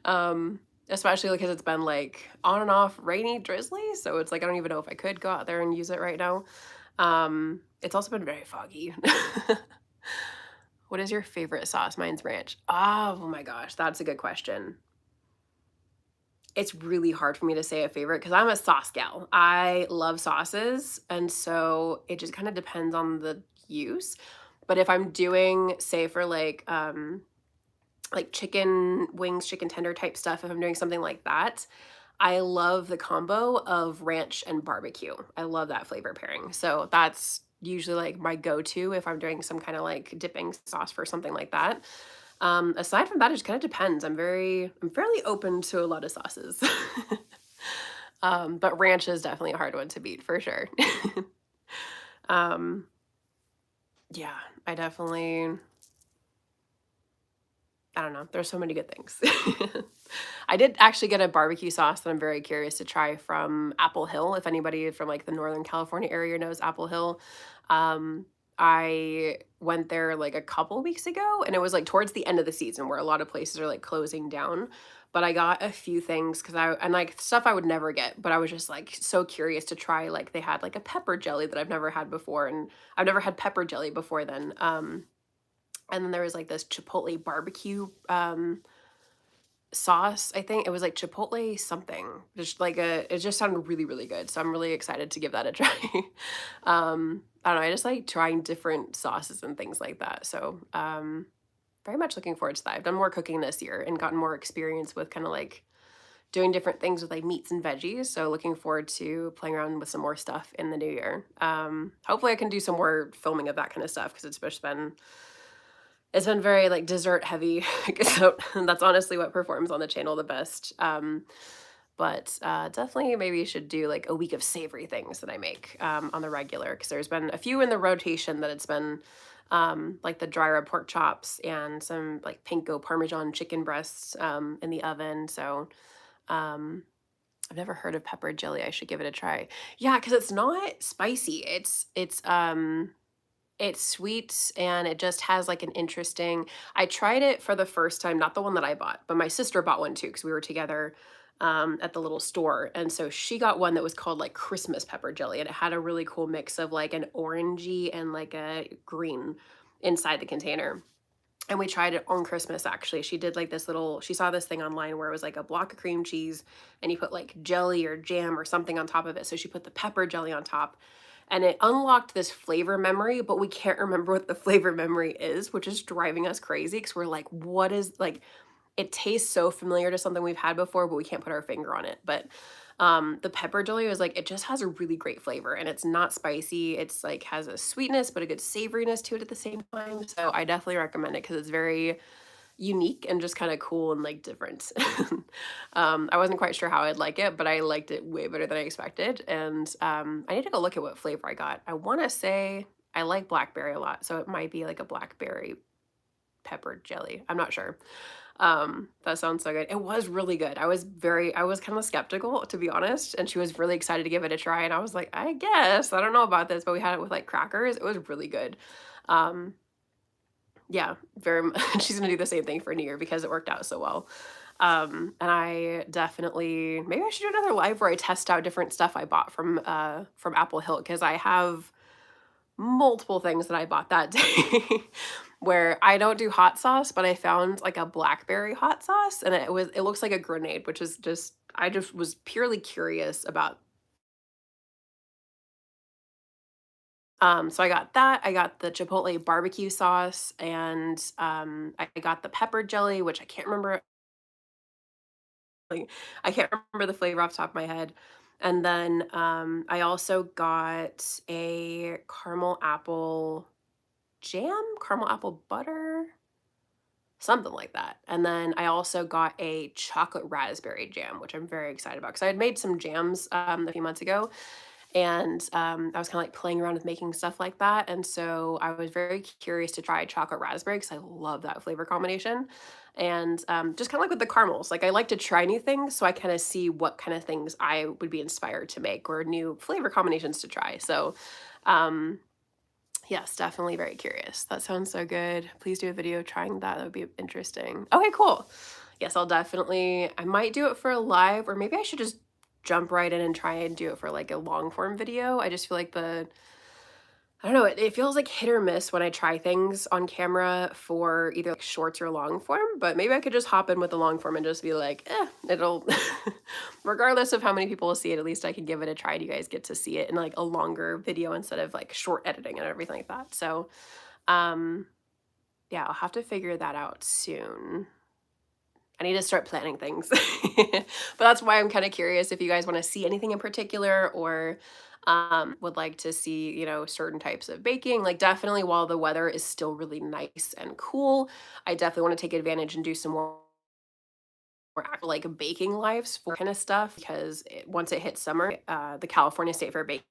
[SPEAKER 1] Um, Especially because it's been like on and off rainy, drizzly, so it's like I don't even know if I could go out there and use it right now. It's also been very foggy. What is your favorite sauce? Mine's ranch. Oh my gosh, that's a good question. It's really hard for me to say a favorite because I'm a sauce gal. I love sauces, and so it just kind of depends on the use. But if I'm doing, say, for like chicken wings, chicken tender type stuff, if I'm doing something like that, I love the combo of ranch and barbecue. I love that flavor pairing. So that's usually like my go-to if I'm doing some kind of like dipping sauce for something like that. Aside from that, it just kind of depends. I'm fairly open to a lot of sauces. But ranch is definitely a hard one to beat for sure. um, yeah, I definitely I don't know. There's so many good things. I did actually get a barbecue sauce that I'm very curious to try from Apple Hill. If anybody from like the Northern California area knows Apple Hill, um, I went there like a couple weeks ago, and it was like towards the end of the season where a lot of places are like closing down. But I got a few things because I and like stuff I would never get, but I was just like so curious to try. Like they had like a pepper jelly that I've never had before, and I've never had pepper jelly before then. And then there was like this chipotle barbecue sauce. I think it was like chipotle something. Just like it just sounded really, really good. So I'm really excited to give that a try. I don't know. I just like trying different sauces and things like that. So very much looking forward to that. I've done more cooking this year and gotten more experience with kind of like doing different things with like meats and veggies. So looking forward to playing around with some more stuff in the new year. Hopefully I can do some more filming of that kind of stuff because it's been very, like, dessert heavy, so that's honestly what performs on the channel the best, but definitely maybe you should do, like, a week of savory things that I make, on the regular because 'cause there's been a few in the rotation that it's been, like the dry rub pork chops and some, like, panko parmesan chicken breasts, in the oven, so, um, I've never heard of pepper jelly, I should give it a try. Yeah, because it's not spicy, it's sweet and it just has like an interesting I tried it for the first time, not the one that I bought, but my sister bought one too because we were together at the little store. And so she got one that was called like Christmas pepper jelly. And it had a really cool mix of like an orangey and like a green inside the container. And we tried it on Christmas actually. She did like this little, she saw this thing online where it was like a block of cream cheese and you put like jelly or jam or something on top of it. So she put the pepper jelly on top and it unlocked this flavor memory, but we can't remember what the flavor memory is, which is driving us crazy because we're like, what is like, it tastes so familiar to something we've had before, but we can't put our finger on it. But the pepper jelly was like, it just has a really great flavor and it's not spicy. It's like has a sweetness, but a good savoriness to it at the same time. So I definitely recommend it because it's very unique and just kind of cool and like different. I wasn't quite sure how I'd like it, but I liked it way better than I expected. And I need to go look at what flavor I got. I want to say I like blackberry a lot, so it might be like a blackberry pepper jelly. I'm not sure. That sounds so good. It was really good. I was kind of skeptical to be honest, and she was really excited to give it a try. And I was like, I guess I don't know about this, but we had it with like crackers. It was really good. Um, yeah, very much. She's gonna do the same thing for New Year because it worked out so well. And I definitely maybe I should do another live where I test out different stuff I bought from Apple Hill because I have multiple things that I bought that day where I don't do hot sauce, but I found like a blackberry hot sauce and it looks like a grenade, which is just I just was purely curious about. So I got that. I got the Chipotle barbecue sauce and I got the pepper jelly, which I can't remember like I can't remember the flavor off the top of my head. And then I also got a caramel apple jam, caramel apple butter, something like that. And then I also got a chocolate raspberry jam, which I'm very excited about because I had made some jams a few months ago, and I was kind of like playing around with making stuff like that. And so I was very curious to try chocolate raspberry because I love that flavor combination. And just kind of like with the caramels, like I like to try new things, so I kind of see what kind of things I would be inspired to make or new flavor combinations to try. So um, yes, definitely very curious. That sounds so good. Please do a video trying that. That would be interesting. Okay, cool. Yes, I'll definitely, I might do it for a live, or maybe I should just jump right in and try and do it for like a long form video. I just feel like I don't know, it feels like hit or miss when I try things on camera for either like shorts or long form, but maybe I could just hop in with the long form and just be like, it'll, regardless of how many people will see it, at least I can give it a try and you guys get to see it in like a longer video instead of like short editing and everything like that. So, um, yeah, I'll have to figure that out soon. I need to start planning things. But that's why I'm kind of curious if you guys want to see anything in particular or would like to see, certain types of baking. Like definitely while the weather is still really nice and cool, I definitely want to take advantage and do some more like baking lives for kind of stuff because once it hits summer, the California State Fair baking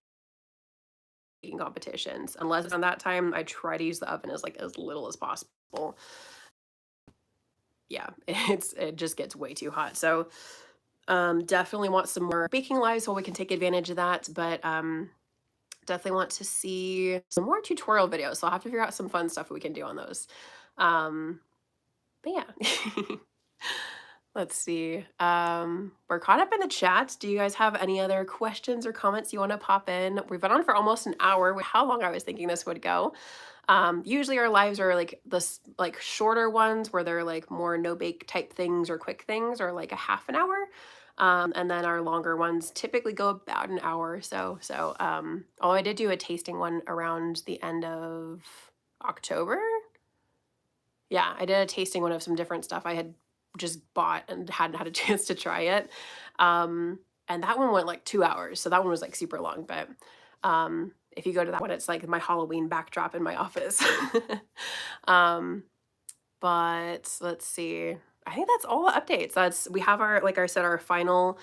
[SPEAKER 1] competitions, unless it's on that time, I try to use the oven as little as possible. Yeah, it just gets way too hot. So definitely want some more baking lives while we can take advantage of that, but definitely want to see some more tutorial videos. So I'll have to figure out some fun stuff we can do on those. Um, but yeah. Let's see. We're caught up in the chat. Do you guys have any other questions or comments you want to pop in? We've been on for almost an hour. How long I was thinking this would go. Usually our lives are like this like shorter ones where they're like more no bake type things or quick things or like a half an hour. And then our longer ones typically go about an hour or so. So oh, I did do a tasting one around the end of October. Yeah, I did a tasting one of some different stuff I had just bought and hadn't had a chance to try it. Um, and that one went like 2 hours, so that one was like super long, but if you go to that one, it's like my Halloween backdrop in my office. Um, but let's see. I think that's all the updates. We have our, like I said, our final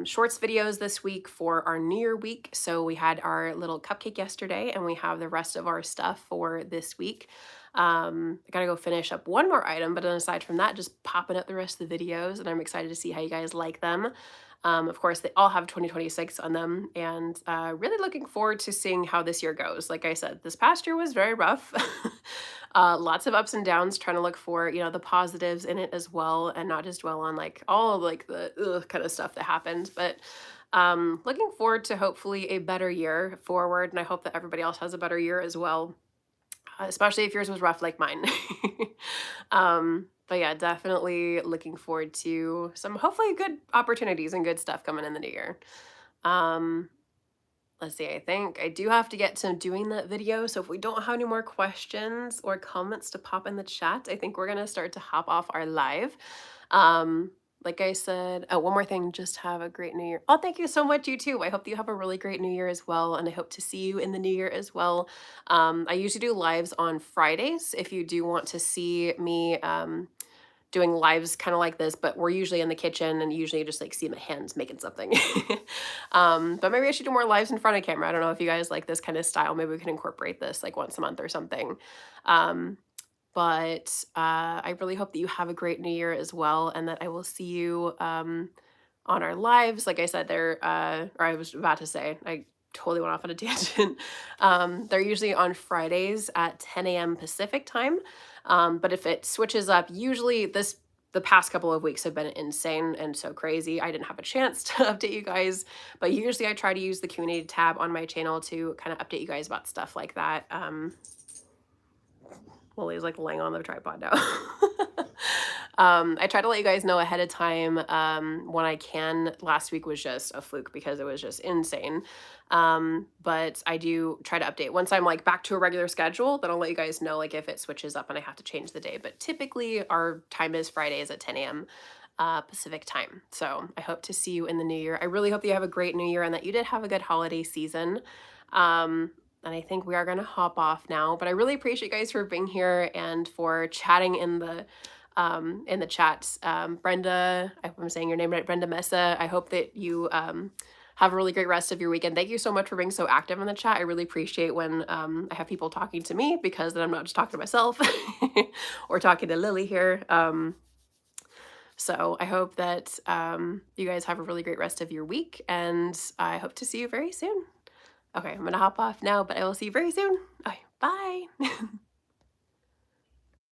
[SPEAKER 1] shorts videos this week for our New Year week. So we had our little cupcake yesterday, and we have the rest of our stuff for this week. I gotta go finish up one more item, but then aside from that, just popping up the rest of the videos, and I'm excited to see how you guys like them. Of course, they all have 2026 on them, and really looking forward to seeing how this year goes. Like I said, this past year was very rough. Lots of ups and downs, trying to look for, the positives in it as well, and not just dwell on like all of like the ugh kind of stuff that happened. But looking forward to hopefully a better year forward, and I hope that everybody else has a better year as well, especially if yours was rough like mine. But yeah, definitely looking forward to some hopefully good opportunities and good stuff coming in the new year. Um, let's see, I think I do have to get to doing that video. So if we don't have any more questions or comments to pop in the chat, I think we're gonna start to hop off our live. Um, like I said, oh, one more thing, just have a great new year. Oh, thank you so much, you too. I hope you have a really great new year as well. And I hope to see you in the new year as well. I usually do lives on Fridays if you do want to see me doing lives kind of like this, but we're usually in the kitchen and usually just like see my hands making something. But maybe I should do more lives in front of camera. I don't know if you guys like this kind of style. Maybe we can incorporate this like once a month or something. Um, but I really hope that you have a great new year as well, and that I will see you on our lives. Like I said, or I was about to say, I totally went off on a tangent. They're usually on Fridays at 10 a.m. Pacific time. But if it switches up, usually the past couple of weeks have been insane and so crazy. I didn't have a chance to update you guys, but usually I try to use the Q&A tab on my channel to kind of update you guys about stuff like that. Lily's like laying on the tripod now. I try to let you guys know ahead of time when I can. Last week was just a fluke because it was just insane. But I do try to update once I'm like back to a regular schedule. Then I'll let you guys know like if it switches up and I have to change the day. But typically our time is Fridays at 10 a.m. Pacific time. So I hope to see you in the new year. I really hope that you have a great new year and that you did have a good holiday season. And I think we are gonna hop off now, but I really appreciate you guys for being here and for chatting in the chats. Brenda, I hope I'm saying your name right, Brenda Mesa. I hope that you have a really great rest of your weekend. Thank you so much for being so active in the chat. I really appreciate when I have people talking to me because then I'm not just talking to myself or talking to Lily here. So I hope that you guys have a really great rest of your week, and I hope to see you very soon. Okay, I'm gonna hop off now, but I will see you very soon. Okay, bye.